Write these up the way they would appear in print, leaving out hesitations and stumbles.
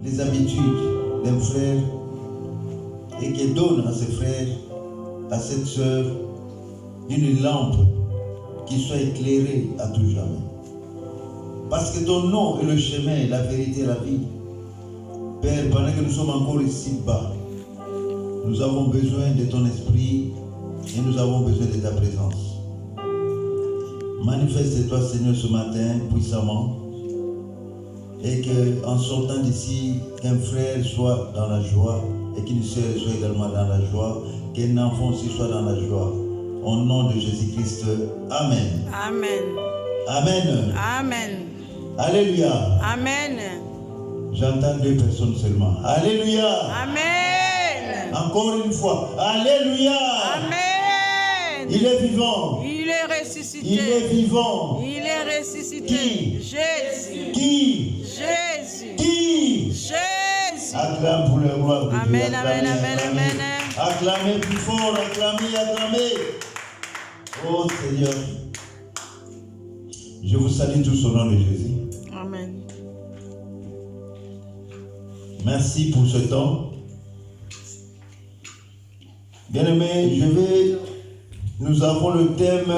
les habitudes d'un frère et qui donne à ses frères, à cette sœur, une lampe qui soit éclairée à tout jamais. Parce que ton nom est le chemin, la vérité, la vie. Père, pendant que nous sommes encore ici bas, nous avons besoin de ton esprit et nous avons besoin de ta présence. Manifeste-toi, Seigneur, ce matin puissamment et qu'en sortant d'ici, qu'un frère soit dans la joie et qu'une sœur soit également dans la joie, qu'un enfant aussi soit dans la joie. Au nom de Jésus-Christ, Amen. Amen. Amen. Amen. Alléluia. Amen. J'entends 2 personnes seulement. Alléluia. Amen. Encore une fois. Alléluia. Amen. Il est vivant. Il est ressuscité. Il est vivant. Il est ressuscité. Qui? Jésus. Qui? Jésus. Qui? Jésus. Acclame pour le roi de Dieu. Amen, amen, Acclamez, amen, acclamez. amen. Acclamez plus fort, acclamez, acclamez. Oh Seigneur, je vous salue tous au nom de Jésus. Amen. Merci pour ce temps. Bien-aimés, nous avons le thème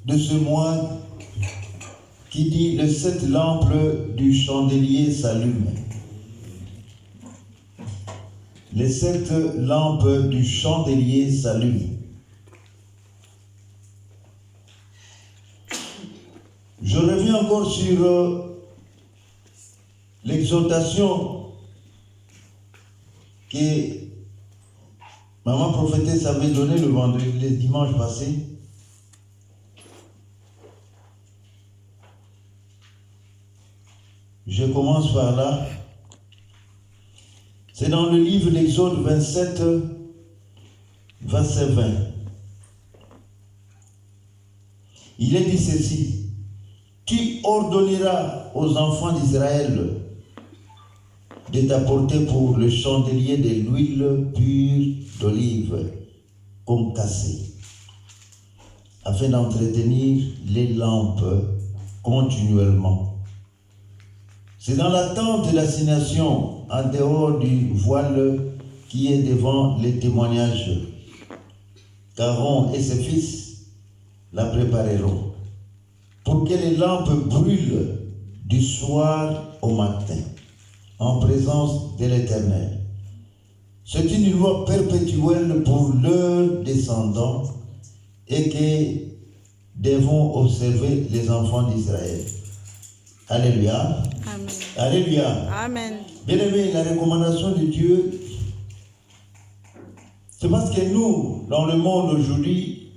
de ce mois qui dit « Les 7 lampes du chandelier s'allument ». Les 7 lampes du chandelier s'allument. Je reviens encore sur l'exhortation que maman prophétesse avait donnée le dimanche passé. Je commence par là. C'est dans le livre d'Exode 27, verset 20. Il est dit ceci: Tu ordonneras aux enfants d'Israël de t'apporter pour le chandelier de l'huile pure d'olive concassée, afin d'entretenir les lampes continuellement. C'est dans la tente de l'assignation, en dehors du voile qui est devant les témoignages, qu'Aaron et ses fils la prépareront, pour que les lampes brûlent du soir au matin, en présence de l'Éternel. C'est une loi perpétuelle pour leurs descendants et que devons observer les enfants d'Israël. Alléluia. Amen. Alléluia. Amen. Bien-aimés, la recommandation de Dieu, c'est parce que nous, dans le monde aujourd'hui,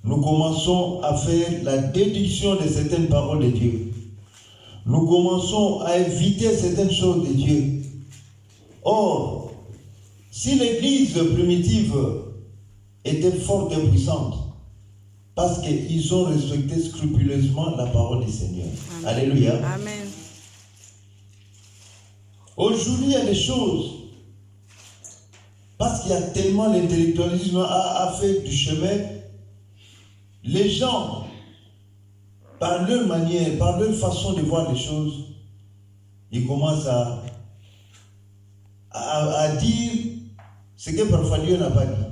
nous commençons à faire la déduction de certaines paroles de Dieu. Nous commençons à éviter certaines choses de Dieu. Or, si l'Église primitive était forte et puissante, parce qu'ils ont respecté scrupuleusement la parole du Seigneur. Amen. Alléluia. Amen. Aujourd'hui, il y a des choses, parce qu'il y a tellement l'intellectualisme a fait du chemin, les gens, par leur manière, par leur façon de voir les choses, ils commencent à dire ce que parfois Dieu n'a pas dit.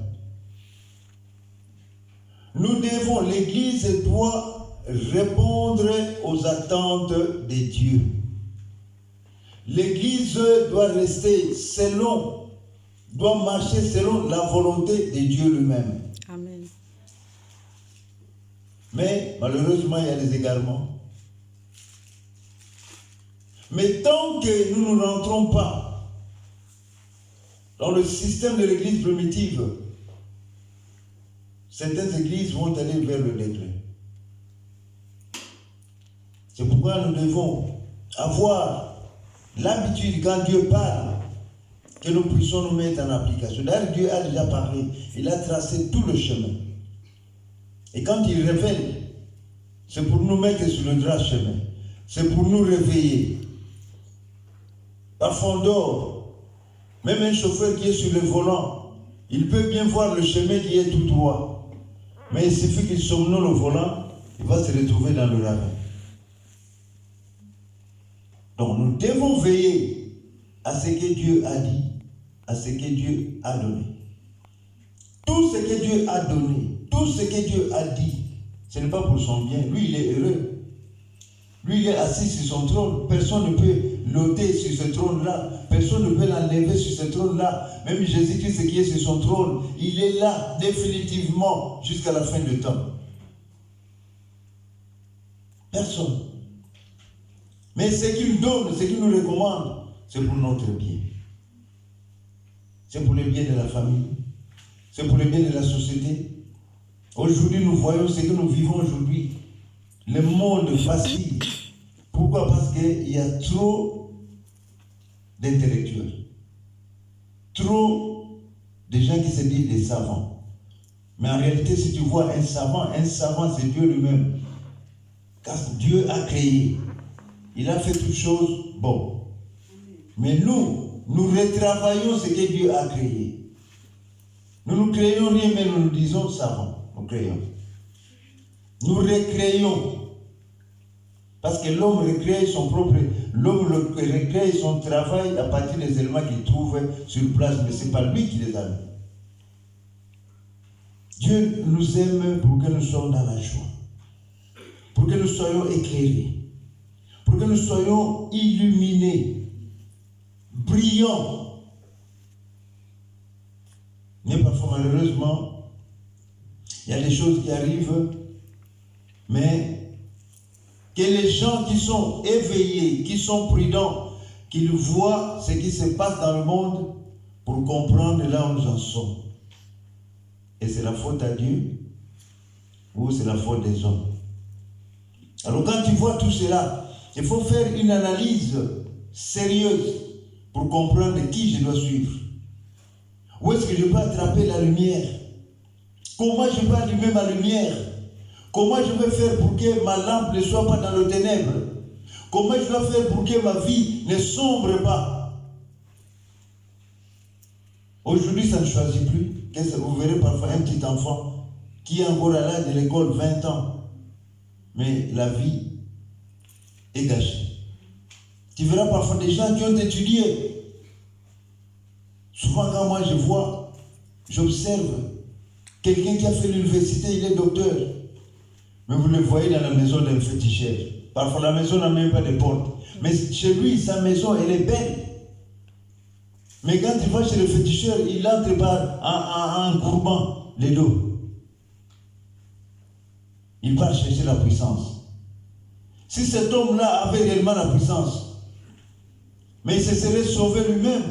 l'Église doit répondre aux attentes de Dieu. L'Église doit rester doit marcher selon la volonté de Dieu lui-même. Amen. Mais malheureusement, il y a des égarements. Mais tant que nous ne rentrons pas dans le système de l'Église primitive, certaines églises vont aller vers le déclin. C'est pourquoi nous devons avoir l'habitude, quand Dieu parle, que nous puissions nous mettre en application. D'ailleurs, Dieu a déjà parlé, il a tracé tout le chemin. Et quand il révèle, c'est pour nous mettre sur le droit chemin. C'est pour nous réveiller. Parfois on dort. Même un chauffeur qui est sur le volant, il peut bien voir le chemin qui est tout droit. Mais il suffit qu'il somnole au volant, il va se retrouver dans le ravin. Donc nous devons veiller à ce que Dieu a dit, à ce que Dieu a donné. Tout ce que Dieu a donné, tout ce que Dieu a dit, ce n'est pas pour son bien. Lui, il est heureux. Lui, il est assis sur son trône. Personne ne peut l'ôter sur ce trône-là. Personne ne peut l'enlever sur ce trône-là. Même Jésus-Christ qui est sur son trône, il est là définitivement jusqu'à la fin du temps. Personne. Mais ce qu'il donne, ce qu'il nous recommande, c'est pour notre bien. C'est pour le bien de la famille. C'est pour le bien de la société. Aujourd'hui, nous voyons ce que nous vivons aujourd'hui. Le monde vacille. Pourquoi? Parce qu'il y a trop d'intellectuels. Trop de gens qui se disent des savants. Mais en réalité, si tu vois un savant, c'est Dieu lui-même. Car Dieu a créé. Il a fait toutes choses bon. Mais nous retravaillons ce que Dieu a créé. Nous ne créons rien, mais nous disons savant. Nous créons. Nous recréons. Parce que l'homme recrée son travail à partir des éléments qu'il trouve sur place, mais ce n'est pas lui qui les a mis. Dieu nous aime pour que nous soyons dans la joie, pour que nous soyons éclairés, pour que nous soyons illuminés, brillants. Mais parfois, malheureusement, il y a des choses qui arrivent, mais que les gens qui sont éveillés, qui sont prudents, qu'ils voient ce qui se passe dans le monde pour comprendre là où nous en sommes. Et c'est la faute à Dieu ou c'est la faute des hommes? Alors quand tu vois tout cela, il faut faire une analyse sérieuse pour comprendre qui je dois suivre. Où est-ce que je peux attraper la lumière? Comment je peux allumer ma lumière? Comment je vais faire pour que ma lampe ne soit pas dans le ténèbre? Comment je dois faire pour que ma vie ne sombre pas? Aujourd'hui, ça ne choisit plus. Vous verrez parfois un petit enfant qui est encore à l'âge de l'école, 20 ans. Mais la vie est gâchée. Tu verras parfois des gens qui ont étudié. Souvent, quand moi je vois, j'observe quelqu'un qui a fait l'université, il est docteur. Mais vous le voyez dans la maison d'un féticheur. Parfois, la maison n'a même pas de porte. Mais chez lui, sa maison, elle est belle. Mais quand il va chez le féticheur, il entre en courbant les dos. Il va chercher la puissance. Si cet homme-là avait réellement la puissance, mais il se serait sauvé lui-même,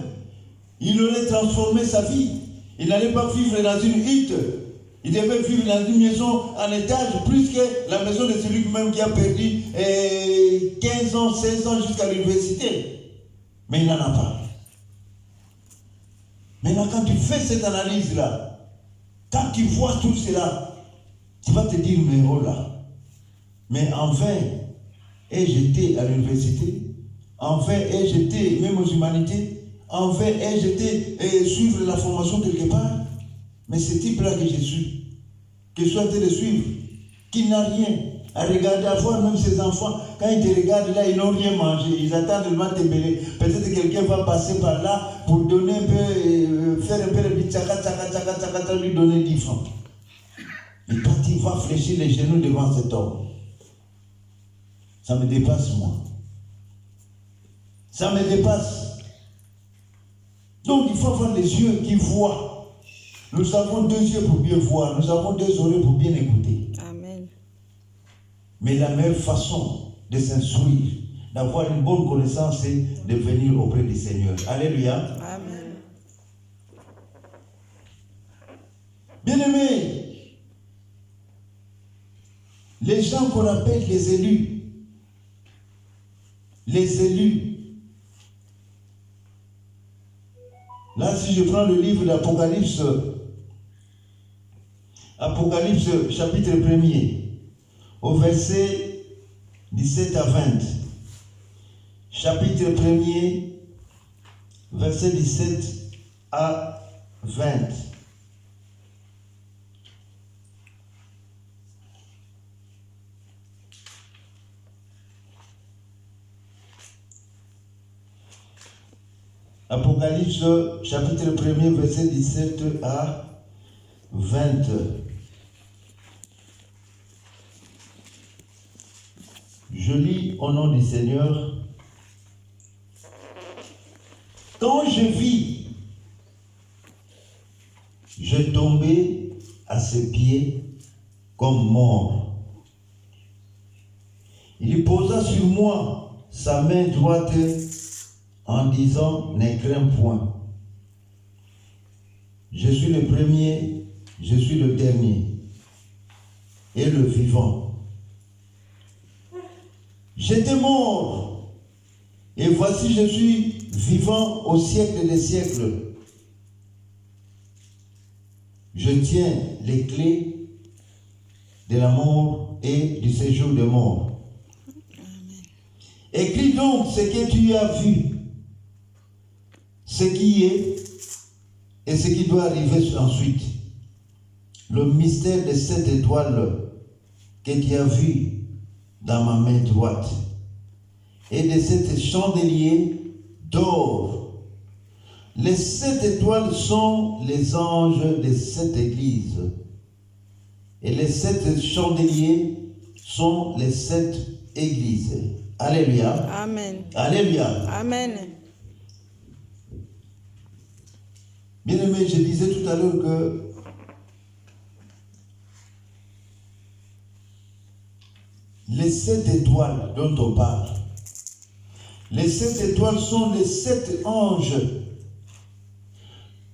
il aurait transformé sa vie. Il n'allait pas vivre dans une hutte. Il devait vivre dans une maison en étage, plus que la maison de celui-même qui a perdu 15 ans, 16 ans jusqu'à l'université. Mais il n'en a pas. Maintenant, quand tu fais cette analyse-là, quand tu vois tout cela, tu vas te dire, mais oh là, mais en vain ai-je été à l'université, en vain ai-je été même aux humanités, en vain ai-je été suivre la formation quelque part. Mais ce type-là que je suis, que je suis en train de suivre, qui n'a rien à regarder, à voir même ses enfants, quand ils te regardent là, ils n'ont rien mangé, ils attendent de te bénir. Peut-être que quelqu'un va passer par là pour donner un peu, faire un peu le tchaka, lui donner 10 francs. Et quand il va fléchir les genoux devant cet homme, ça me dépasse moi. Ça me dépasse. Donc il faut avoir les yeux qui voient. Nous avons 2 yeux pour bien voir, nous avons 2 oreilles pour bien écouter. Amen. Mais la meilleure façon de s'instruire, d'avoir une bonne connaissance, c'est de venir auprès du Seigneur. Alléluia. Amen. Bien-aimés, les gens qu'on appelle les élus, là si je prends le livre d'Apocalypse, Apocalypse chapitre 1er, au verset 17 à 20. Chapitre 1er, verset 17 à 20. Apocalypse chapitre 1er, verset 17 à 20. Je lis au nom du Seigneur. Quand je vis, je tombais à ses pieds comme mort. Il posa sur moi sa main droite en disant, ne crains point. Je suis le premier, je suis le dernier et le vivant. J'étais mort et voici je suis vivant au siècle des siècles. Je tiens les clés de la mort et du séjour de mort. Écris donc ce que tu as vu, ce qui est et ce qui doit arriver ensuite. Le mystère de cette étoile que tu as vu dans ma main droite et de cet chandelier d'or. Les 7 étoiles sont les anges de cette église et les 7 chandeliers sont les 7 églises. Alléluia. Amen. Alléluia. Amen. Bien-aimé, je disais tout à l'heure que les 7 étoiles dont on parle, les 7 étoiles sont les 7 anges.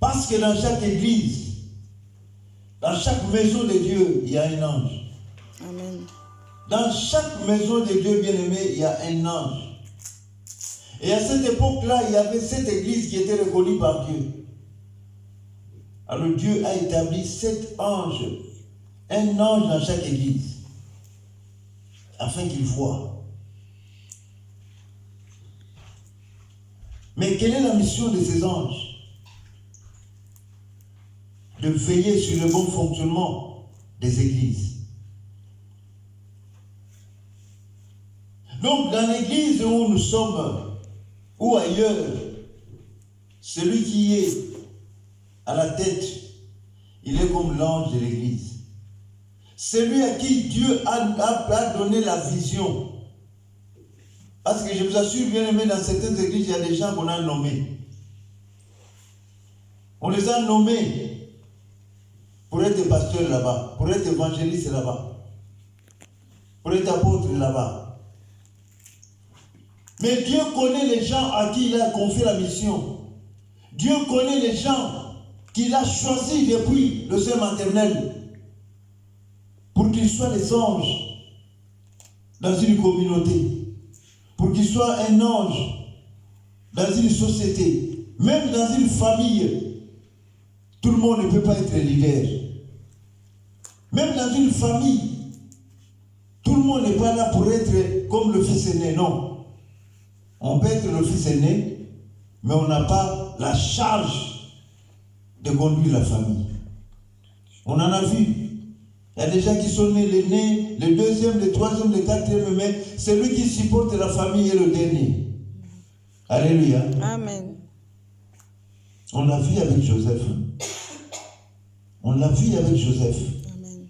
Parce que dans chaque église, dans chaque maison de Dieu, il y a un ange. Amen. Dans chaque maison de Dieu bien-aimé, il y a un ange. Et à cette époque-là, il y avait cette église qui était reconnue par Dieu. Alors Dieu a établi 7 anges, un ange dans chaque église, afin qu'ils voient. Mais quelle est la mission de ces anges? De veiller sur le bon fonctionnement des églises. Donc dans l'église où nous sommes, ou ailleurs, celui qui est à la tête, il est comme l'ange de l'église. Celui à qui Dieu a donné la vision. Parce que je vous assure, bien aimé, dans certaines églises, il y a des gens qu'on a nommés. On les a nommés pour être pasteur là-bas, pour être évangéliste là-bas, pour être apôtre là-bas. Mais Dieu connaît les gens à qui il a confié la mission. Dieu connaît les gens qu'il a choisis depuis le sein maternel pour qu'ils soient des anges dans une communauté, pour qu'ils soient un ange dans une société, même dans une famille. Tout le monde ne peut pas être leader. Même dans une famille, tout le monde n'est pas là pour être comme le fils aîné, non. On peut être le fils aîné, mais on n'a pas la charge de conduire la famille. On en a vu. Il y a des gens qui sont nés, l'aîné, le deuxième, le troisième, le quatrième, mais celui qui supporte la famille est le dernier. Alléluia. Amen. On l'a vu avec Joseph. On l'a vu avec Joseph. Amen.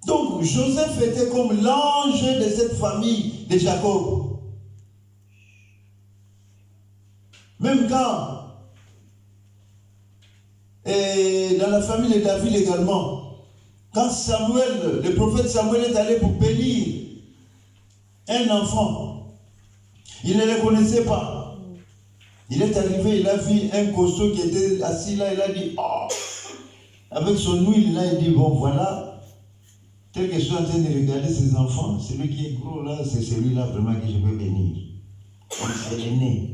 Donc, Joseph était comme l'ange de cette famille de Jacob. Même quand, et dans la famille de David également, quand Samuel, le prophète Samuel est allé pour bénir un enfant, il ne le connaissait pas. Il est arrivé, il a vu un costaud qui était assis là, il a dit, oh, avec son huile là, il dit, bon voilà, tel que je suis en train de regarder ces enfants, celui qui est gros là, c'est celui-là vraiment que je peux bénir. C'est l'aîné.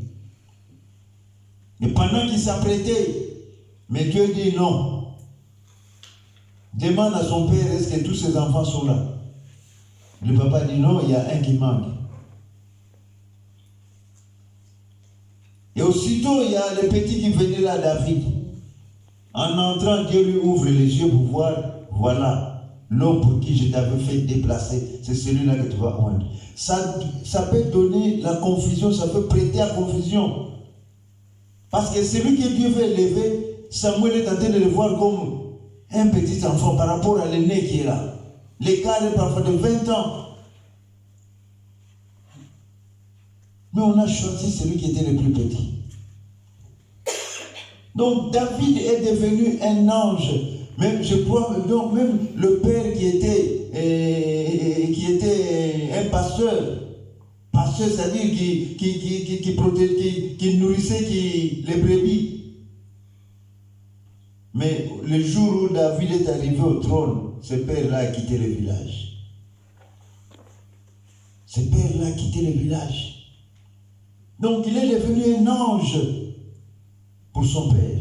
Mais pendant qu'il s'apprêtait, mais Dieu dit non. Demande à son père, est-ce que tous ses enfants sont là? Le papa dit non, il y a un qui manque. Et aussitôt, il y a le petit qui venait là, David. En entrant, Dieu lui ouvre les yeux pour voir, voilà, l'homme pour qui je t'avais fait déplacer, c'est celui-là que tu vas oindre. Ça peut donner la confusion, ça peut prêter à confusion. Parce que celui que Dieu veut élever, Samuel est en train de le voir comme un petit enfant par rapport à l'aîné qui est là. L'écart est parfois de 20 ans. Mais on a choisi celui qui était le plus petit. Donc David est devenu un ange. Même, je crois, donc même le père qui était un pasteur, c'est-à-dire qui protégeait, qui nourrissait les brebis. Mais le jour où David est arrivé au trône, ce père-là a quitté le village. Ce père-là a quitté le village. Donc il est devenu un ange pour son père.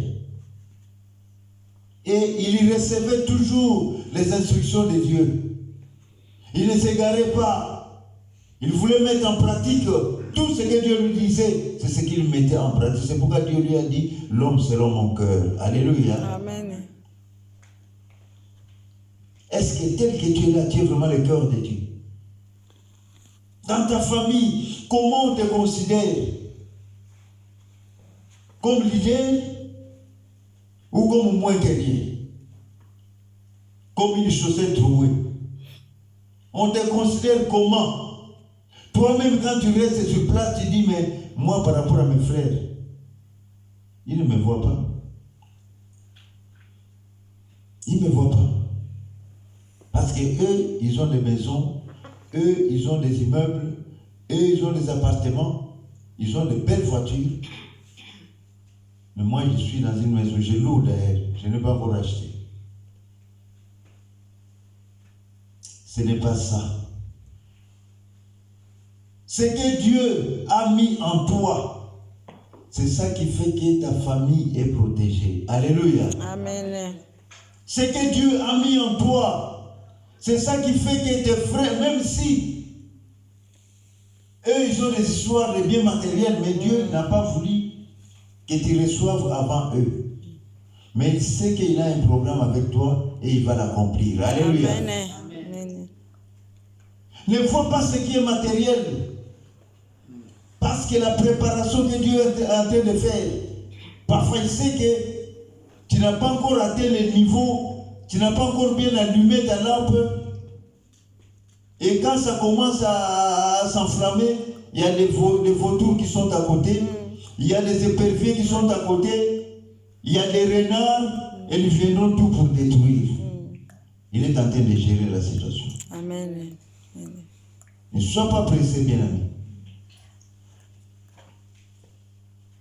Et il recevait toujours les instructions de Dieu. Il ne s'égarait pas. Il voulait mettre en pratique tout ce que Dieu lui disait. C'est ce qu'il mettait en pratique. C'est pourquoi Dieu lui a dit, l'homme selon mon cœur. Alléluia. Amen. Est-ce que tel que tu es là, tu es vraiment le cœur de Dieu? Dans ta famille, comment on te considère? Comme leader ou comme moins que rien? Comme une chaussette trouée? On te considère comment? Toi-même, quand tu restes sur place, tu dis, mais moi, par rapport à mes frères, ils ne me voient pas. Ils ne me voient pas. Parce qu'eux, ils ont des maisons, eux, ils ont des immeubles, eux, ils ont des appartements, ils ont de belles voitures. Mais moi, je suis dans une maison, je loue d'ailleurs, je n'ai pas encore acheté. Ce n'est pas ça. Ce que Dieu a mis en toi, c'est ça qui fait que ta famille est protégée. Alléluia. Amen. Ce que Dieu a mis en toi, c'est ça qui fait que tes frères, même si eux, ils ont des histoires de biens matériels, mais Dieu n'a pas voulu que tu reçoives avant eux. Mais il sait qu'il a un programme avec toi et il va l'accomplir. Alléluia. Amen. Ne vois pas ce qui est matériel. Parce que la préparation que Dieu est en train de faire, parfois il sait que tu n'as pas encore atteint le niveau, tu n'as pas encore bien allumé ta lampe. Et quand ça commence à s'enflammer, il y a des vautours qui sont à côté, il y a des éperviers qui sont à côté, il y a des renards, et ils viendront tout pour détruire. Il est en train de gérer la situation. Amen. Ne sois pas pressé, bien ami.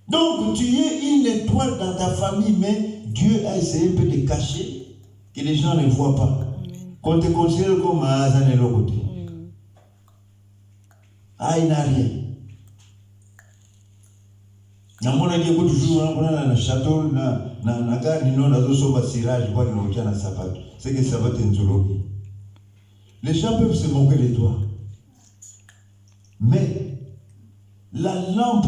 Donc, tu es une étoile dans ta famille, mais Dieu a essayé un peu de cacher, que les gens ne voient pas. Qu'on te considère comme un et l'autre côté. Ah, il n'a rien. Na mwana qui écoute toujours, dans le château, na gare, nous avons sauvé cirage, je vois que nous avons un sapato. C'est que ça va être une zoologie. Les gens peuvent se moquer de toi. Mais la lampe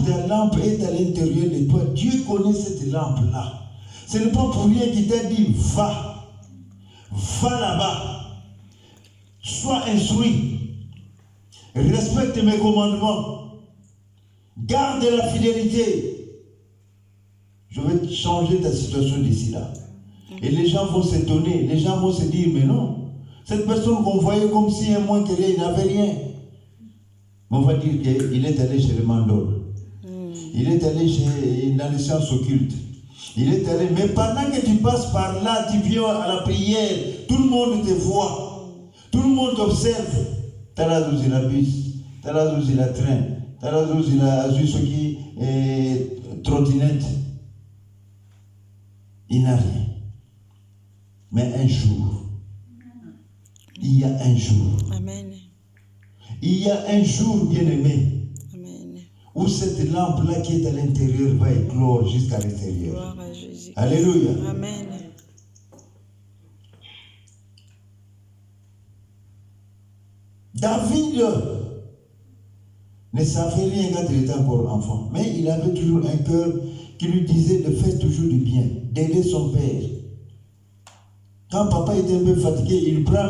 est à l'intérieur de toi. Dieu connaît cette lampe-là. Ce n'est pas pour rien qu'il t'a dit, va là-bas, sois instruit, respecte mes commandements, garde la fidélité. Je vais changer ta situation d'ici là. Et les gens vont s'étonner, les gens vont se dire, mais non, cette personne qu'on voyait comme si un moins que rien, il n'avait rien. On va dire qu'il est allé chez le mandol. Il est allé dans les sciences occultes. Il est allé, mais pendant que tu passes par là, tu viens à la prière, tout le monde te voit. Tout le monde t'observe. Tu as là où il a bus, tu as là où il a train, tu as là où il a ce qui est trottinette. Il n'a rien. Mais un jour, il y a un jour. Amen. Il y a un jour, bien-aimé, Amen. où cette lampe-là qui est à l'intérieur va éclore jusqu'à l'extérieur. Gloire à Jésus. Alléluia. Amen. David ne savait rien quand il était encore enfant, mais il avait toujours un cœur qui lui disait de faire toujours du bien, d'aider son père. Quand papa était un peu fatigué, il prend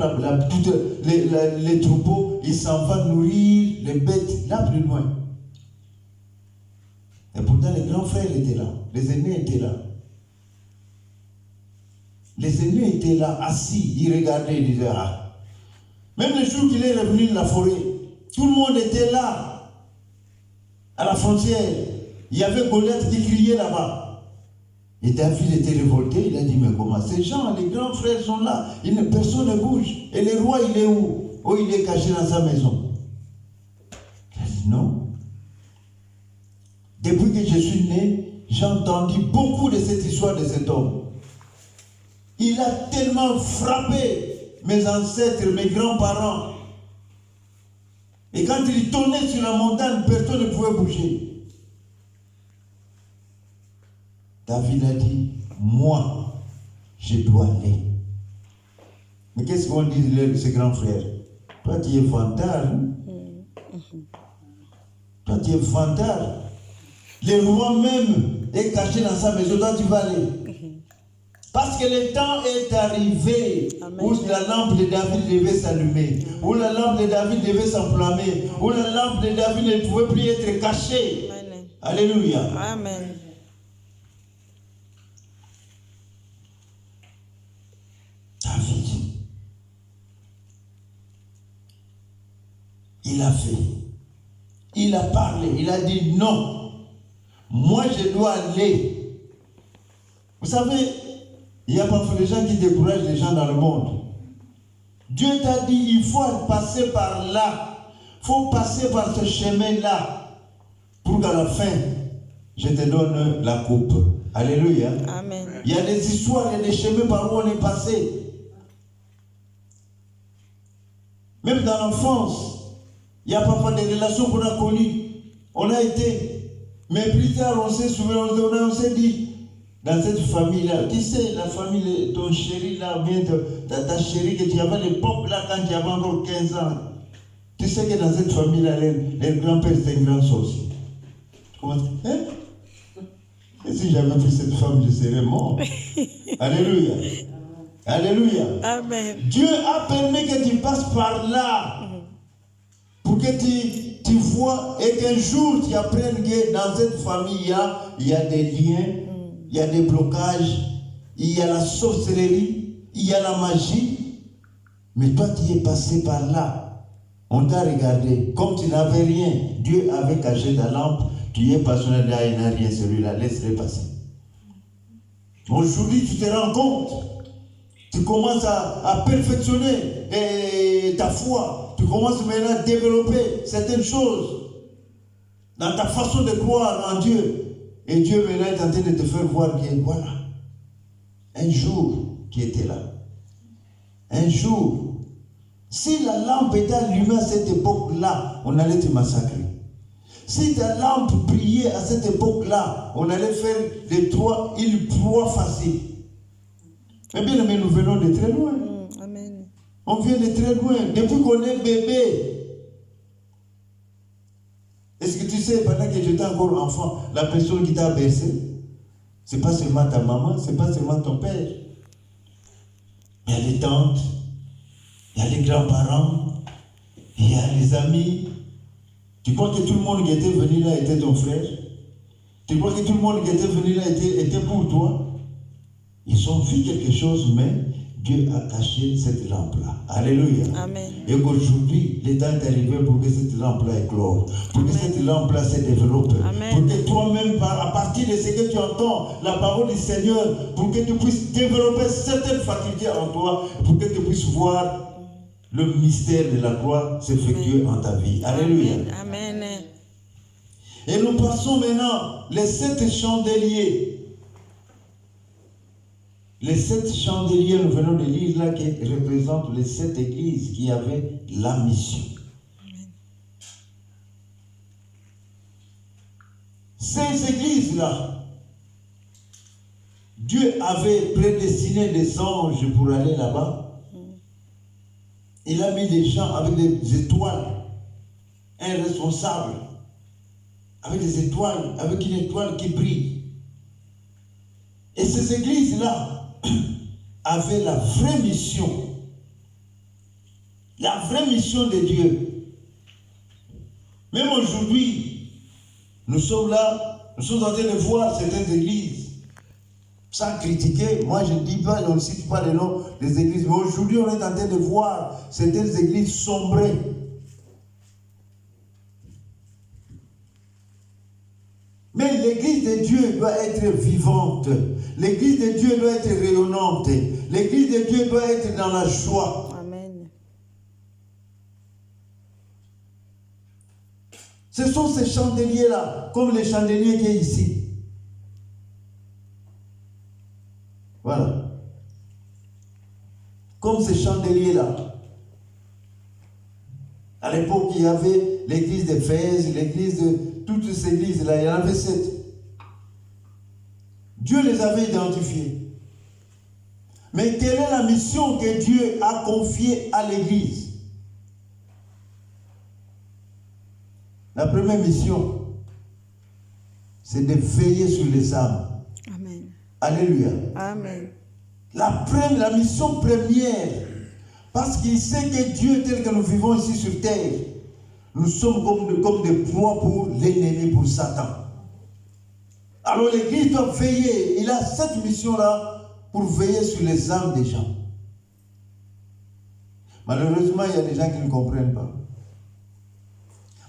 les troupeaux, il s'en va nourrir les bêtes là plus loin. Et pourtant, les grands frères étaient là. Les aînés étaient là. Les aînés étaient là, assis. Ils regardaient, ils disaient, ah. Même le jour qu'il est revenu de la forêt, tout le monde était là, à la frontière. Il y avait Goliath qui criait là-bas. Et David était révolté. Il a dit, mais comment? Ces gens, les grands frères sont là. Personne ne bouge. Et le roi, il est où? Oh, il est caché dans sa maison. Il a dit, non. Depuis que je suis né, j'ai entendu beaucoup de cette histoire de cet homme. Il a tellement frappé mes ancêtres, mes grands-parents. Et quand il tournait sur la montagne, personne ne pouvait bouger. David a dit, moi, je dois aller. Mais qu'est-ce qu'on dit de ses grands frères? Toi, tu es vantard. Toi, tu es vantard. Le roi même est caché dans sa maison. Toi, tu vas aller. Parce que le temps est arrivé. Amen. Où la lampe de David devait s'allumer, où la lampe de David devait s'enflammer, où la lampe de David ne pouvait plus être cachée. Amen. Alléluia. Amen. David, il a fait, il a parlé, il a dit non, moi je dois aller. Vous savez, il n'y a pas de gens qui découragent les gens dans le monde. Dieu t'a dit, il faut passer par là, il faut passer par ce chemin-là, pour qu'à la fin, je te donne la coupe. Alléluia. Amen. Il y a des histoires, il y a des chemins par où on est passé. Même dans l'enfance, il y a parfois des relations qu'on a connues. On a été, mais plus tard, on s'est souvenu, on s'est dit, dans cette famille-là, tu sais, la famille de ton chéri là, bien ta chérie que tu avais à l'époque là, quand tu avais encore 15 ans. Tu sais que dans cette famille-là, les grands-pères c'était un grand sorcier. Comment tu hein? Et si j'avais pris cette femme, je serais mort. Alléluia. Alléluia. Amen. Dieu a permis que tu passes par là pour que tu vois et qu'un jour tu apprennes que dans cette famille, il y a des liens, il y a des blocages, il y a la sorcellerie, il y a la magie. Mais toi, tu es passé par là. On t'a regardé. Comme tu n'avais rien, Dieu avait caché ta lampe. Tu es passionné, il n'a rien, celui-là. Laisse-le passer. Aujourd'hui, tu te rends compte. Tu commences à perfectionner ta foi. Tu commences maintenant à développer certaines choses dans ta façon de croire en Dieu. Et Dieu maintenant est en train de te faire voir que voilà, un jour qui était là. Un jour, si la lampe était allumée à cette époque-là, on allait te massacrer. Si ta lampe brillait à cette époque-là, on allait faire de toi une proie facile. Mais bien aimé, nous venons de très loin. Amen. On vient de très loin. Depuis qu'on est bébé. Est-ce que tu sais, pendant que j'étais encore enfant, la personne qui t'a bercé, ce n'est pas seulement ta maman, ce n'est pas seulement ton père. Il y a les tantes, il y a les grands-parents, il y a les amis. Tu crois que tout le monde qui était venu là était ton frère? Tu crois que tout le monde qui était venu là était pour toi? Ils ont vu quelque chose, mais Dieu a caché cette lampe-là. Alléluia. Amen. Et qu'aujourd'hui, le temps est arrivé pour que cette lampe-là éclore, pour que cette lampe-là se développe, Amen. pour que toi-même, à partir de ce que tu entends, la parole du Seigneur, pour que tu puisses développer certaines facultés en toi, pour que tu puisses voir le mystère de la croix s'effectuer en ta vie. Alléluia. Amen. Amen. Et nous passons maintenant les 7 chandeliers. Les 7 chandeliers, nous venons de lire là, qui représentent les 7 églises qui avaient la mission. Ces églises-là, Dieu avait prédestiné des anges pour aller là-bas. Il a mis des gens avec des étoiles, un responsable, avec des étoiles, avec une étoile qui brille. Et ces églises-là avaient la vraie mission de Dieu. Même aujourd'hui, nous sommes là, nous sommes en train de voir certaines églises. Sans critiquer, moi je ne dis pas, on ne cite pas les noms des églises, mais aujourd'hui on est en train de voir certaines églises sombrer. Mais l'église de Dieu doit être vivante. L'église de Dieu doit être rayonnante. L'église de Dieu doit être dans la joie. Amen. Ce sont ces chandeliers-là, comme les chandeliers qui est ici. Voilà. Comme ces chandeliers-là. À l'époque, il y avait l'église d'Éphèse, l'église de toutes ces églises-là, il y en avait 7. Dieu les avait identifiés. Mais quelle est la mission que Dieu a confiée à l'église? La première mission, c'est de veiller sur les âmes. Amen. Alléluia. Amen. La mission première, parce qu'il sait que Dieu, tel que nous vivons ici sur terre, nous sommes comme des proies pour l'ennemi, pour Satan. Alors l'église doit veiller. Il a cette mission-là pour veiller sur les âmes des gens. Malheureusement, il y a des gens qui ne comprennent pas.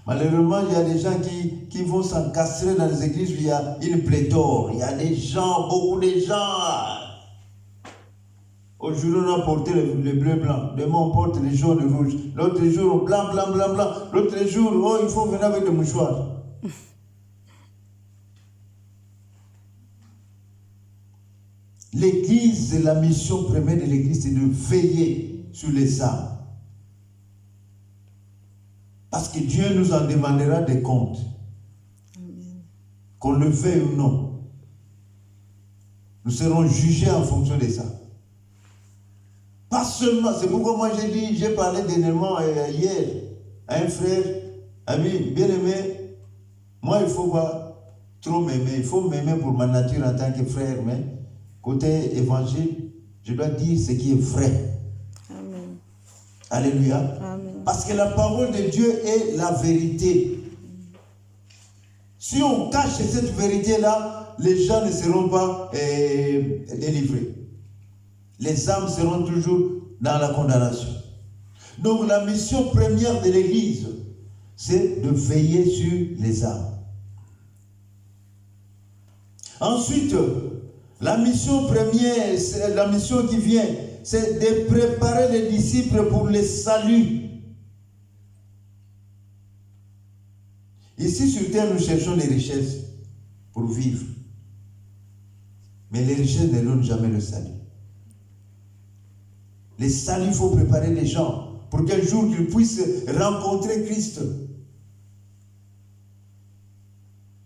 Malheureusement, il y a des gens qui vont s'encastrer dans les églises où il y a une pléthore. Il y a des gens, beaucoup de gens. Aujourd'hui, on a porté le bleu blanc. Demain, on porte les jaunes et rouges. L'autre jour, blanc, blanc, blanc, blanc. L'autre jour, oh, il faut venir avec des mouchoirs. L'église, la mission première de l'église, c'est de veiller sur les âmes. Parce que Dieu nous en demandera des comptes. Amen. Qu'on le veuille ou non. Nous serons jugés en fonction de ça. Pas seulement, c'est pourquoi moi j'ai parlé dernièrement hier à un frère, ami, bien aimé, moi il ne faut pas trop m'aimer, il faut m'aimer pour ma nature en tant que frère, mais côté évangile, je dois dire ce qui est vrai. Amen. Alléluia. Amen. Parce que la parole de Dieu est la vérité. Si on cache cette vérité-là, les gens ne seront pas délivrés. Les âmes seront toujours dans la condamnation. Donc la mission première de l'Église, c'est de veiller sur les âmes. Ensuite, la mission première, c'est la mission qui vient, c'est de préparer les disciples pour le salut. Ici sur terre, nous cherchons les richesses pour vivre. Mais les richesses ne donnent jamais le salut. Le salut, il faut préparer les gens pour qu'un jour qu'ils puissent rencontrer Christ.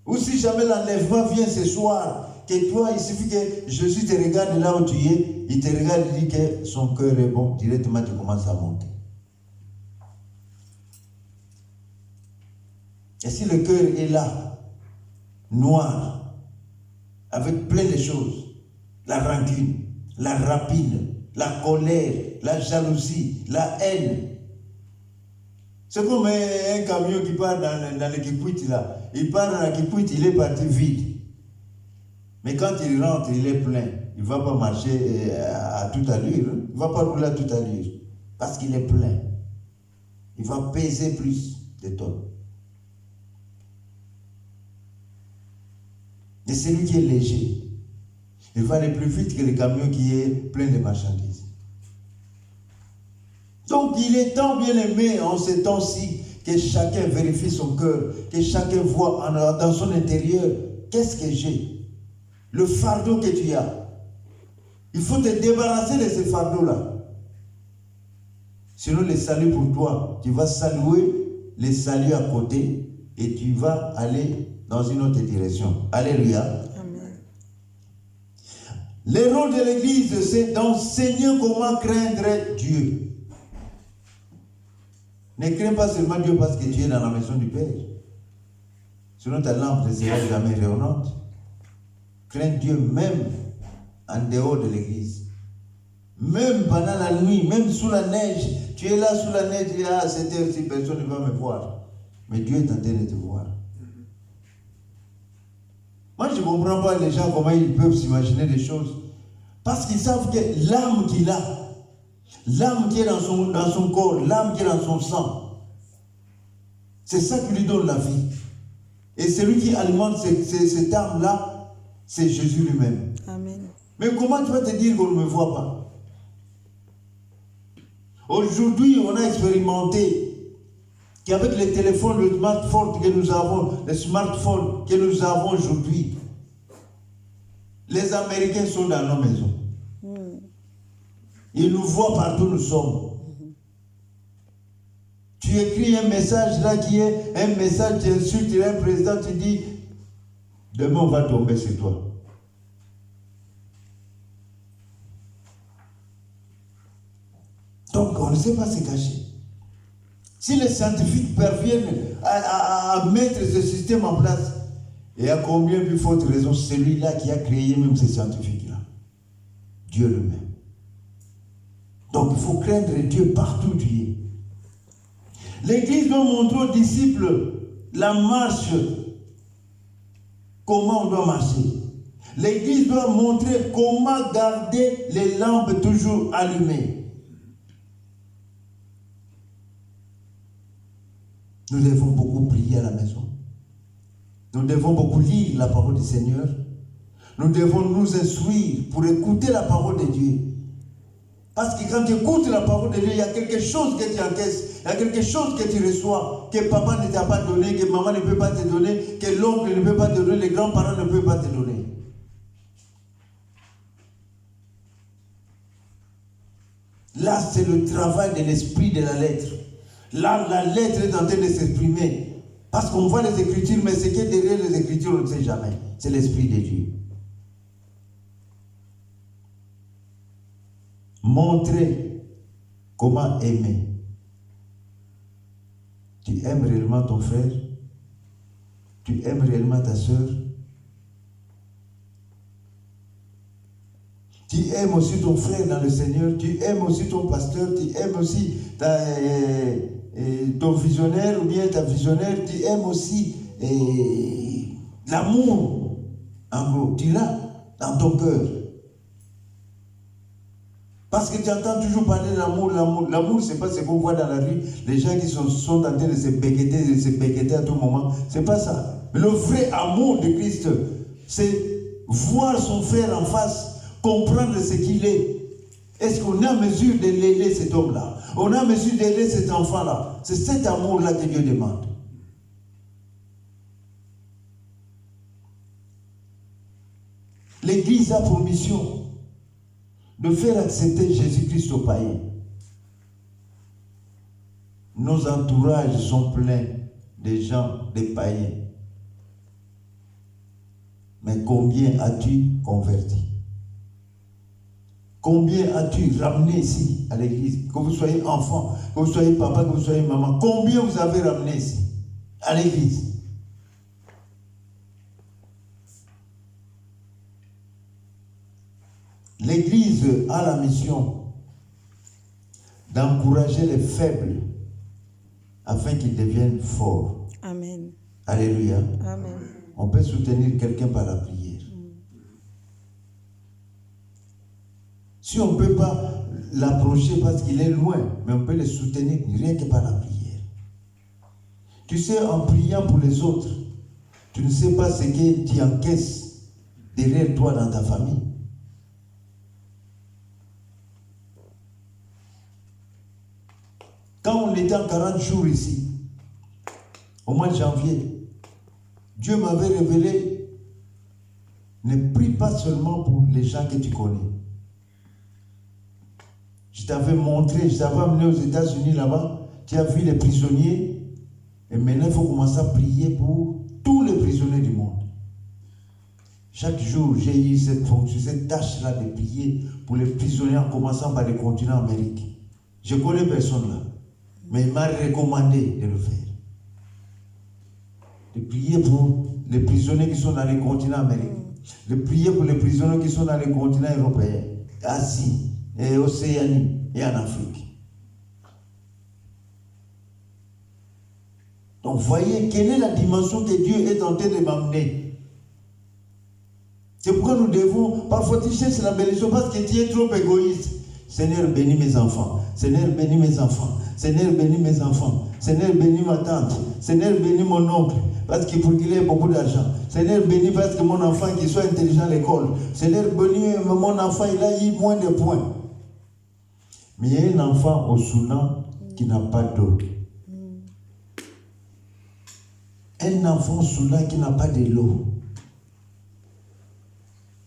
Ou si jamais l'enlèvement vient ce soir, que toi, il suffit que Jésus te regarde là où tu es, il te regarde et dit que son cœur est bon, directement tu commences à monter. Et si le cœur est là, noir, avec plein de choses, la rancune, la rapine, la colère, la jalousie, la haine. C'est comme un camion qui part dans le Kikwit là. Il part dans le Kikwit, il est parti vide. Mais quand il rentre, il est plein. Il ne va pas marcher à toute allure. Il ne va pas rouler à toute allure. Parce qu'il est plein. Il va peser plus de tonnes. Et celui qui est léger, il va aller plus vite que le camion qui est plein de marchandises. Donc il est temps, bien aimé, en ces temps-ci, que chacun vérifie son cœur, que chacun voit dans son intérieur, qu'est-ce que j'ai? Le fardeau que tu as. Il faut te débarrasser de ce fardeau-là. Sinon, le salut pour toi, tu vas saluer les saluts à côté et tu vas aller dans une autre direction. Alléluia. Amen. Le rôle de l'Église, c'est d'enseigner comment craindre Dieu. Ne crains pas seulement Dieu parce que tu es dans la maison du Père. Sinon ta lampe ne sera jamais rayonnante. Crains Dieu même en dehors de l'Église. Même pendant la nuit, même sous la neige. Tu es là sous la neige, il y a 7 heures, si personne ne va me voir. Mais Dieu est en train de te voir. Moi, je ne comprends pas les gens comment ils peuvent s'imaginer des choses. Parce qu'ils savent que l'âme qu'il a, l'âme qui est dans son corps, l'âme qui est dans son sang, c'est ça qui lui donne la vie. Et celui qui alimente cette âme-là, c'est Jésus lui-même. Amen. Mais comment tu vas te dire qu'on ne me voit pas? Aujourd'hui, on a expérimenté qu'avec les téléphones, le smartphone que nous avons aujourd'hui, les Américains sont dans nos maisons. Ils nous voient partout où nous sommes. Tu écris un message là qui est un message, tu insultes un président, tu dis, demain on va tomber sur toi. Donc on ne sait pas se cacher. Si les scientifiques parviennent à mettre ce système en place, et à combien plus forte raison celui-là qui a créé même ces scientifiques-là, Dieu lui-même. Donc il faut craindre Dieu partout où tu es. L'Église doit montrer aux disciples la marche, comment on doit marcher. L'Église doit montrer comment garder les lampes toujours allumées. Nous devons beaucoup prier à la maison. Nous devons beaucoup lire la parole du Seigneur. Nous devons nous instruire pour écouter la parole de Dieu. Parce que quand tu écoutes la parole de Dieu, il y a quelque chose que tu encaisses, il y a quelque chose que tu reçois, que papa ne t'a pas donné, que maman ne peut pas te donner, que l'oncle ne peut pas te donner, les grands-parents ne peuvent pas te donner. Là, c'est le travail de l'esprit de la lettre. Là, la lettre est en train de s'exprimer. Parce qu'on voit les Écritures, mais ce qui est derrière les Écritures, on ne sait jamais. C'est l'Esprit de Dieu. Montrer comment aimer. Tu aimes réellement ton frère? Tu aimes réellement ta soeur? Tu aimes aussi ton frère dans le Seigneur? Tu aimes aussi ton pasteur? Tu aimes aussi ton visionnaire ou bien ta visionnaire? Tu aimes aussi l'amour? En gros, tu l'as dans ton cœur. Parce que tu entends toujours parler de l'amour. L'amour, ce n'est pas ce qu'on voit dans la rue. Les gens qui sont en train de se becqueter à tout moment. Ce n'est pas ça. Mais le vrai amour de Christ, c'est voir son frère en face, comprendre ce qu'il est. Est-ce qu'on est en mesure de l'aider cet homme-là? On est en mesure d'aider cet enfant-là? C'est cet amour-là que Dieu demande. L'Église a pour mission de faire accepter Jésus-Christ aux païens. Nos entourages sont pleins de gens, des païens. Mais combien as-tu converti? Combien as-tu ramené ici à l'église? Que vous soyez enfant, que vous soyez papa, que vous soyez maman, combien vous avez ramené ici à l'église? L'église a la mission d'encourager les faibles afin qu'ils deviennent forts. Amen. Alléluia. Amen. On peut soutenir quelqu'un par la prière. Si on ne peut pas l'approcher parce qu'il est loin, mais on peut le soutenir rien que par la prière. Tu sais, en priant pour les autres, tu ne sais pas ce que tu encaisses derrière toi dans ta famille. Quand on était en 40 jours ici, au mois de janvier, Dieu m'avait révélé, ne prie pas seulement pour les gens que tu connais. Je t'avais montré, je t'avais amené aux États-Unis là-bas, tu as vu les prisonniers, et maintenant il faut commencer à prier pour tous les prisonniers du monde. Chaque jour, j'ai eu cette fonction, cette tâche-là de prier pour les prisonniers en commençant par les continents américains. Je connais personne là, mais il m'a recommandé de le faire. De prier pour les prisonniers qui sont dans les continents américains. De prier pour les prisonniers qui sont dans les continents européens, Asie, et Océanie et en Afrique. Donc voyez quelle est la dimension que Dieu est en train de m'amener. C'est pourquoi nous devons, parfois tu cherches la bénédiction parce que tu es trop égoïste. Seigneur, bénis mes enfants. Seigneur, bénis mes enfants. Seigneur, bénis mes enfants. Seigneur, bénis ma tante. Seigneur, bénis mon oncle, parce qu'il faut qu'il ait beaucoup d'argent. Seigneur, bénis parce que mon enfant qu'il soit intelligent à l'école. Seigneur, bénis mon enfant, il a eu moins de points. Mais il y a un enfant au Soudan qui n'a pas d'eau. Un enfant au Soudan qui n'a pas de l'eau.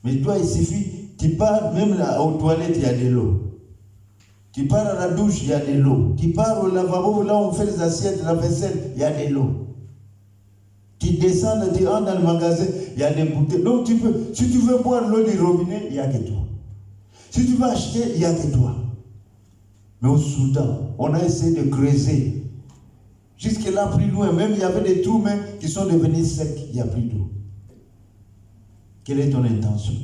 Mais toi, il suffit, tu pars même là, aux toilettes, il y a de l'eau. Tu pars à la douche, il y a de l'eau. Tu pars au lavabo, là où on fait les assiettes, la vaisselle, il y a de l'eau. Tu descends, tu entres dans le magasin, il y a des bouteilles. Donc tu peux, si tu veux boire l'eau du robinet, il n'y a que toi. Si tu veux acheter, il n'y a que toi. Mais au Soudan, on a essayé de creuser. Jusque là, plus loin, même il y avait des trous même qui sont devenus secs, il n'y a plus d'eau. Quelle est ton intention?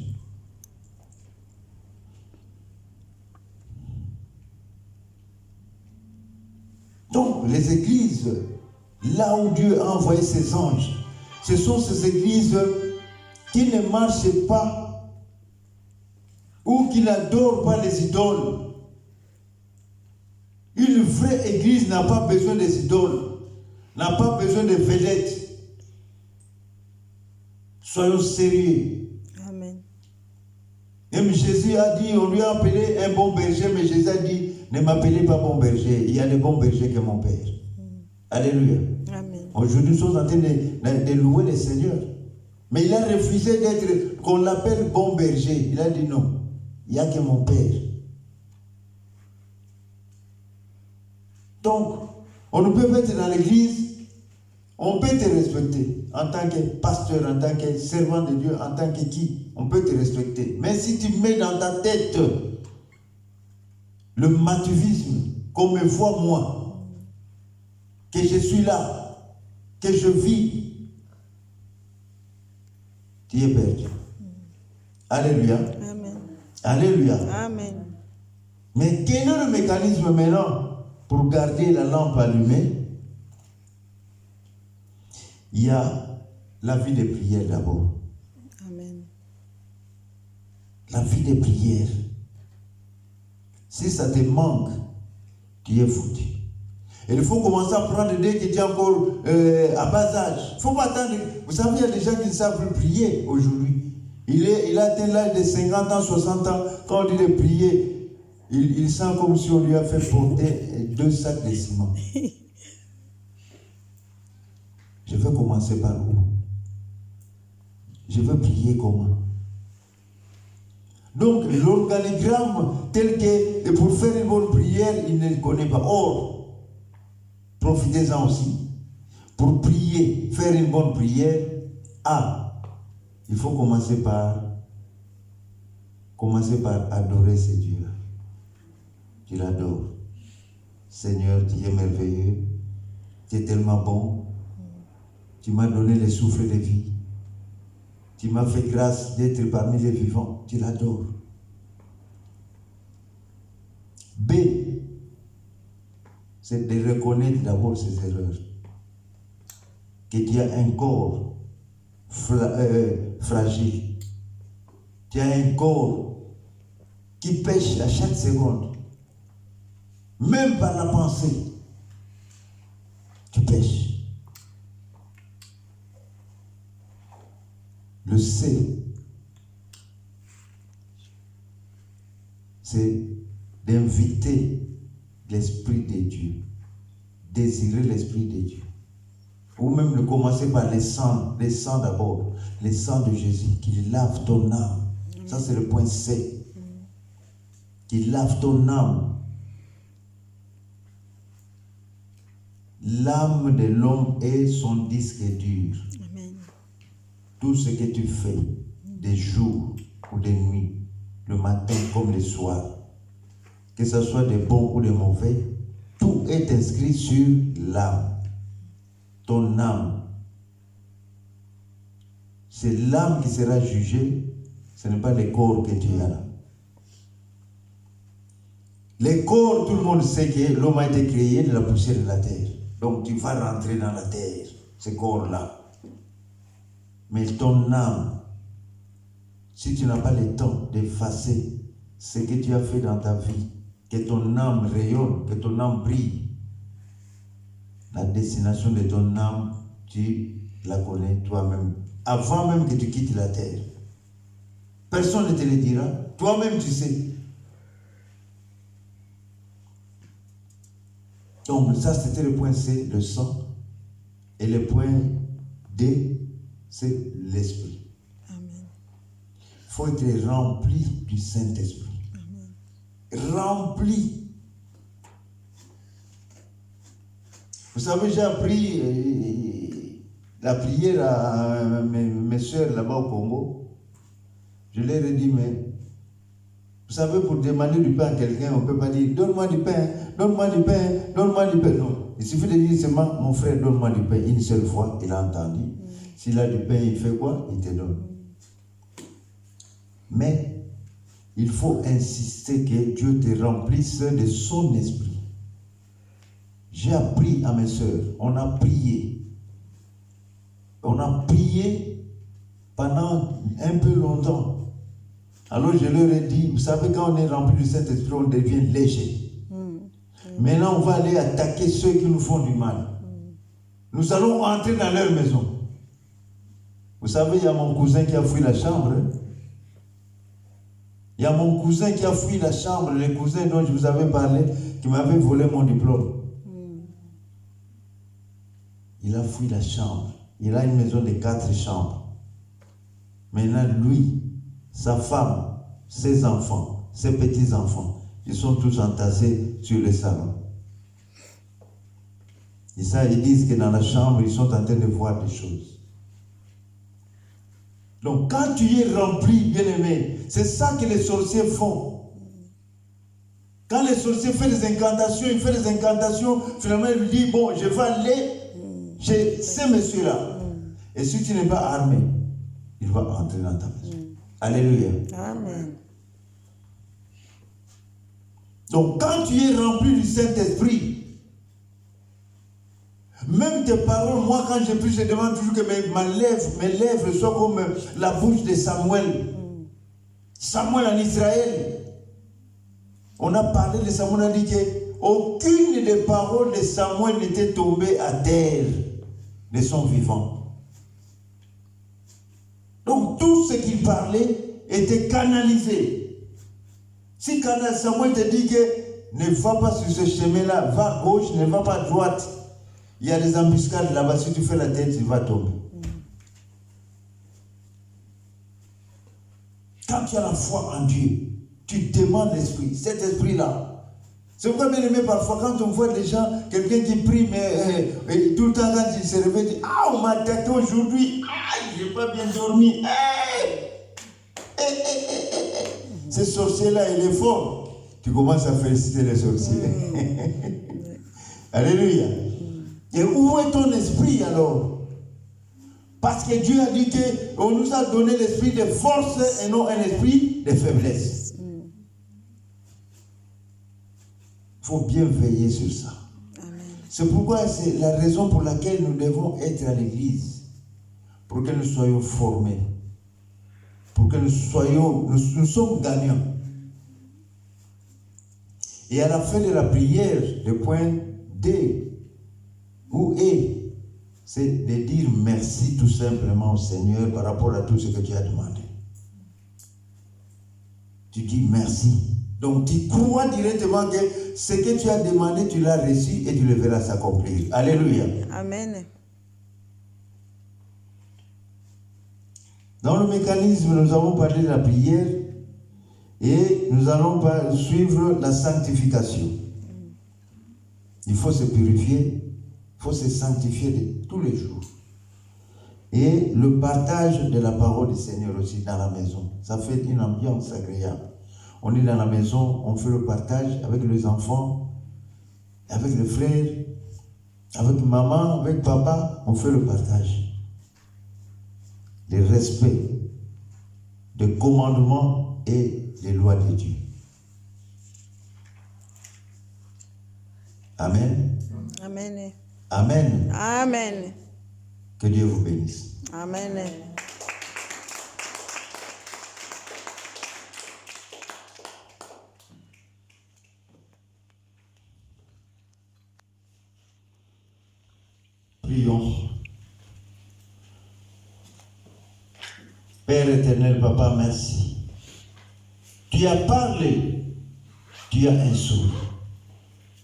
Donc, les églises, là où Dieu a envoyé ses anges, ce sont ces églises qui ne marchent pas ou qui n'adorent pas les idoles. Une vraie église n'a pas besoin des idoles, n'a pas besoin de vedettes. Soyons sérieux. Amen. Même Jésus a dit, on lui a appelé un bon berger, mais Jésus a dit, ne m'appelez pas bon berger, il y a des bons bergers que mon Père. Alléluia. Amen. Aujourd'hui, nous sommes en train de louer le Seigneur. Mais il a refusé d'être, qu'on l'appelle bon berger. Il a dit non, il n'y a que mon Père. Donc, on ne peut pas être dans l'église, on peut te respecter en tant que pasteur, en tant que servant de Dieu, en tant que qui, on peut te respecter. Mais si tu mets dans ta tête le mathuvisme, qu'on me voit moi, que je suis là, que je vis, tu es perdu. Alléluia. Amen. Alléluia. Amen. Mais quel est le mécanisme maintenant pour garder la lampe allumée? Il y a la vie de prière d'abord. Amen. La vie de prière. Si ça te manque, tu es foutu. Et il faut commencer à prendre dès que tu es encore à bas âge. Il ne faut pas attendre. Vous savez, il y a des gens qui ne savent plus prier aujourd'hui. Il a atteint l'âge de 50 ans, 60 ans. Quand on dit de prier, il sent comme si on lui a fait porter 2 sacs de ciment. Je vais commencer par où? Je veux prier comment? Donc, l'organigramme tel que, pour faire une bonne prière, il ne le connaît pas. Or, profitez-en aussi. Pour prier, faire une bonne prière, il faut commencer par adorer ce Dieu-là. Tu l'adores. Seigneur, tu es merveilleux. Tu es tellement bon. Tu m'as donné le souffle de vie. Tu m'as fait grâce d'être parmi les vivants. Tu l'adores. B, c'est de reconnaître d'abord ses erreurs. Que tu as un corps fragile. Tu as un corps qui pêche à chaque seconde. Même par la pensée, tu pêches. Le C, c'est d'inviter l'Esprit de Dieu, désirer l'Esprit de Dieu. Ou même de commencer par les sangs d'abord, les sangs de Jésus, qui lave ton âme. Ça, c'est le point C. Qui lave ton âme. L'âme de l'homme est son disque dur. Amen. Tout ce que tu fais, des jours ou des nuits, le matin comme le soir, que ce soit des bons ou des mauvais, tout est inscrit sur l'âme. Ton âme. C'est l'âme qui sera jugée, ce n'est pas le corps que tu as là. Le corps, tout le monde sait que l'homme a été créé de la poussière de la terre. Donc tu vas rentrer dans la terre, ce corps-là. Mais ton âme, si tu n'as pas le temps d'effacer ce que tu as fait dans ta vie, que ton âme rayonne, que ton âme brille, la destination de ton âme, tu la connais toi-même, avant même que tu quittes la terre. Personne ne te le dira, toi-même tu sais. Donc ça c'était le point C, le sang. Et le point D, c'est l'esprit. Amen. Il faut être rempli du Saint-Esprit. Rempli. Vous savez, j'ai appris la prière à mes soeurs là-bas au Congo. Je leur ai dit, mais vous savez, pour demander du pain à quelqu'un, on ne peut pas dire, donne-moi du pain, donne-moi du pain, donne-moi du pain. Non, il suffit de dire seulement, mon frère, donne-moi du pain. Une seule fois, il a entendu. S'il a du pain, il fait quoi? Il te donne. Mais il faut insister que Dieu te remplisse de son esprit. J'ai appris à mes soeurs, on a prié. On a prié pendant un peu longtemps. Alors je leur ai dit, vous savez, quand on est rempli du Saint-Esprit, on devient léger. Maintenant, on va aller attaquer ceux qui nous font du mal. Nous allons entrer dans leur maison. Vous savez, il y a mon cousin qui a fui la chambre. Il y a mon cousin qui a fui la chambre, le cousin dont je vous avais parlé, qui m'avait volé mon diplôme. Il a fui la chambre. Il a une maison de 4 chambres. Maintenant, lui, sa femme, ses enfants, ses petits-enfants, ils sont tous entassés sur le salon. Et ça, ils disent que dans la chambre, ils sont en train de voir des choses. Donc, quand tu es rempli, bien-aimé, c'est ça que les sorciers font. Quand les sorciers font des incantations, il fait des incantations, finalement, il dit, bon, je vais aller chez ces messieurs-là. Et si tu n'es pas armé, il va entrer dans ta maison. Alléluia. Amen. Donc, quand tu es rempli du Saint-Esprit, même tes paroles, moi quand je prie, je demande toujours que mes lèvres soient comme la bouche de Samuel. Samuel en Israël. On a parlé de Samuel, on a dit qu'aucune des paroles de Samuel n'était tombée à terre de son vivant. Donc tout ce qu'il parlait était canalisé. Si Samuel te dit que ne va pas sur ce chemin-là, va à gauche, ne va pas à droite. Il y a des embuscades là-bas, si tu fais la tête, tu vas tomber. Quand tu as la foi en Dieu, tu demandes l'esprit, cet esprit-là. C'est pourquoi, bien aimé, parfois, quand on voit des gens, quelqu'un qui prie, mais tout le temps, quand il se réveille, il dit, ah, on m'a attaqué aujourd'hui, ah, j'ai pas bien dormi, Ce sorcier-là, il est fort. Tu commences à féliciter les sorciers. Alléluia. Et où est ton esprit alors? Parce que Dieu a dit qu'on nous a donné l'esprit de force et non un esprit de faiblesse. Il faut bien veiller sur ça. Amen. C'est pourquoi c'est la raison pour laquelle nous devons être à l'église. Pour que nous soyons formés. Pour que nous sommes gagnants. Et à la fin de la prière, le point D, où est, c'est de dire merci tout simplement au Seigneur par rapport à tout ce que tu as demandé. Tu dis merci. Donc tu crois directement que ce que tu as demandé, tu l'as reçu et tu le verras s'accomplir. Alléluia. Amen. Dans le mécanisme, nous avons parlé de la prière et nous allons suivre la sanctification. Il faut se purifier. Il faut se sanctifier de tous les jours. Et le partage de la parole du Seigneur aussi dans la maison. Ça fait une ambiance agréable. On est dans la maison, on fait le partage avec les enfants, avec les frères, avec maman, avec papa, on fait le partage. Le respect des commandements et des lois de Dieu. Amen. Amen. Amen. Amen. Que Dieu vous bénisse. Amen. Prions. Père éternel, Papa, merci. Tu as parlé, tu as instruit.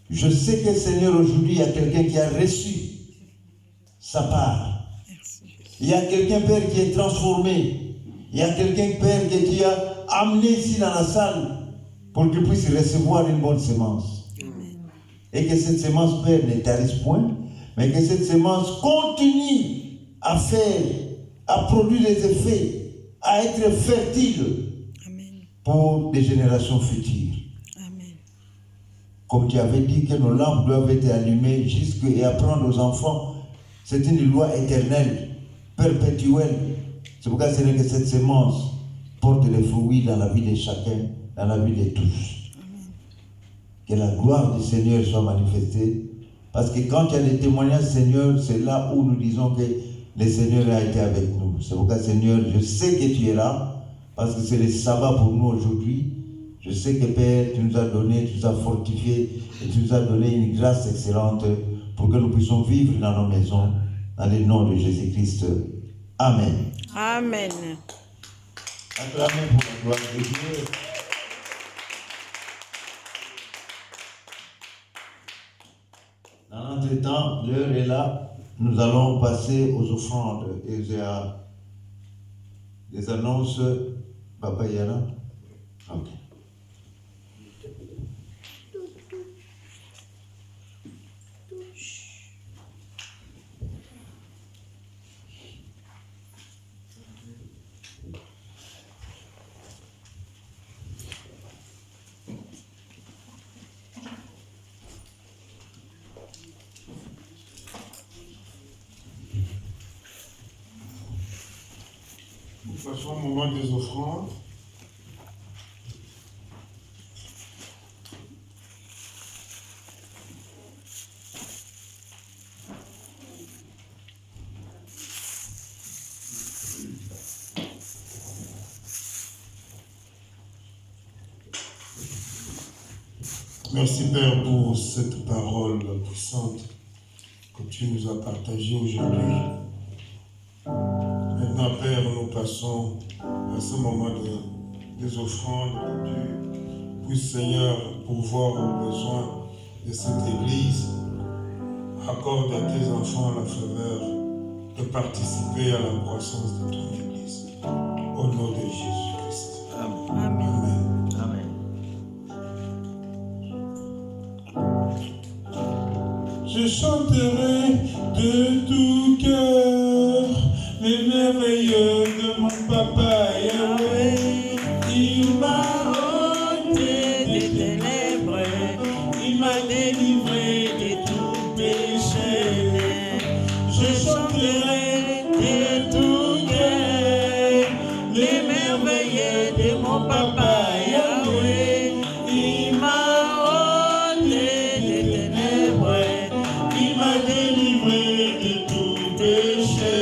Je sais que Seigneur, aujourd'hui, il y a quelqu'un qui a reçu sa part. Il y a quelqu'un, Père, qui est transformé. Il y a quelqu'un, Père, que tu as amené ici dans la salle pour qu'il puisse recevoir une bonne semence. Amen. Et que cette semence, Père, ne tarisse point, mais que cette semence continue à faire, à produire des effets, à être fertile Amen. pour des générations futures. Amen. Comme tu avais dit que nos lampes doivent être allumées jusqu'à apprendre aux enfants, c'est une loi éternelle, perpétuelle. C'est pourquoi c'est que cette semence porte les fruits dans la vie de chacun, dans la vie de tous. Amen. Que la gloire du Seigneur soit manifestée. Parce que quand il y a des témoignages, Seigneur, c'est là où nous disons que le Seigneur a été avec nous. C'est pourquoi, Seigneur, je sais que tu es là, parce que c'est le sabbat pour nous aujourd'hui. Je sais que, Père, tu nous as donné, tu nous as fortifié, et tu nous as donné une grâce excellente pour que nous puissions vivre dans nos maisons, dans le nom de Jésus-Christ. Amen. Amen. Acclamez pour la gloire de Dieu. Dans notre temps, l'heure est là. Nous allons passer aux offrandes et à des annonces. Papa Yana. Ok. Nous passons au moment des offrandes. Merci Père pour cette parole puissante que tu nous as partagée aujourd'hui. Maintenant Père, nous passons à ce moment des offrandes que tu puisses Seigneur pourvoir aux besoins de cette Église. Accorde à tes enfants la faveur de participer à la croissance de ton Église. Au nom de Jésus-Christ. Amen. Amen. Je chanterai de tout cœur les merveilleux de mon papa Yahweh. Il m'a ôté des ténèbres, il m'a délivré de tout péché. Je chanterai de tout cœur les merveilleux de mon papa Yahweh. Il m'a ôté des ténèbres, il m'a délivré de tout péché.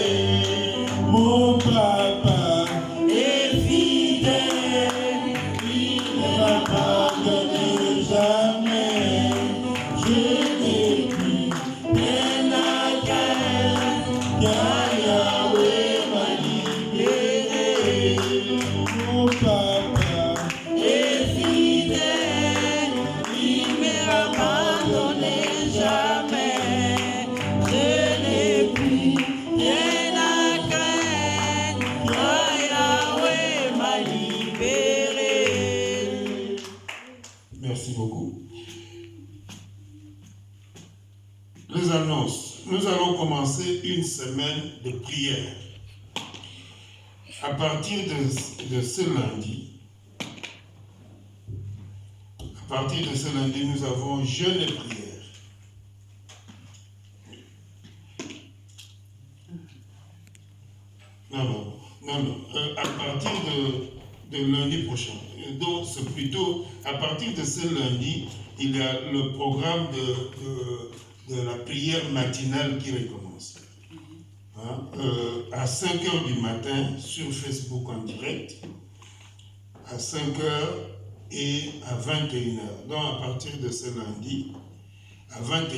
Mon papa est fidèle, il ne m'a pardonné jamais. Je n'ai plus rien à craindre, car Yahweh m'a libéré. Mon papa est fidèle, il ne m'a pardonné jamais. Je n'ai plus rien à craindre, car Yahweh m'a libéré. Merci beaucoup. Les annonces. Nous allons commencer une semaine de prière. À partir de ce lundi, nous avons jeûne et prière. Non. À partir de lundi prochain. Donc, c'est plutôt à partir de ce lundi, il y a le programme de la prière matinale qui recommence. À 5h du matin sur Facebook en direct, à 5h et à 21h. Donc, à partir de ce lundi, à 21h,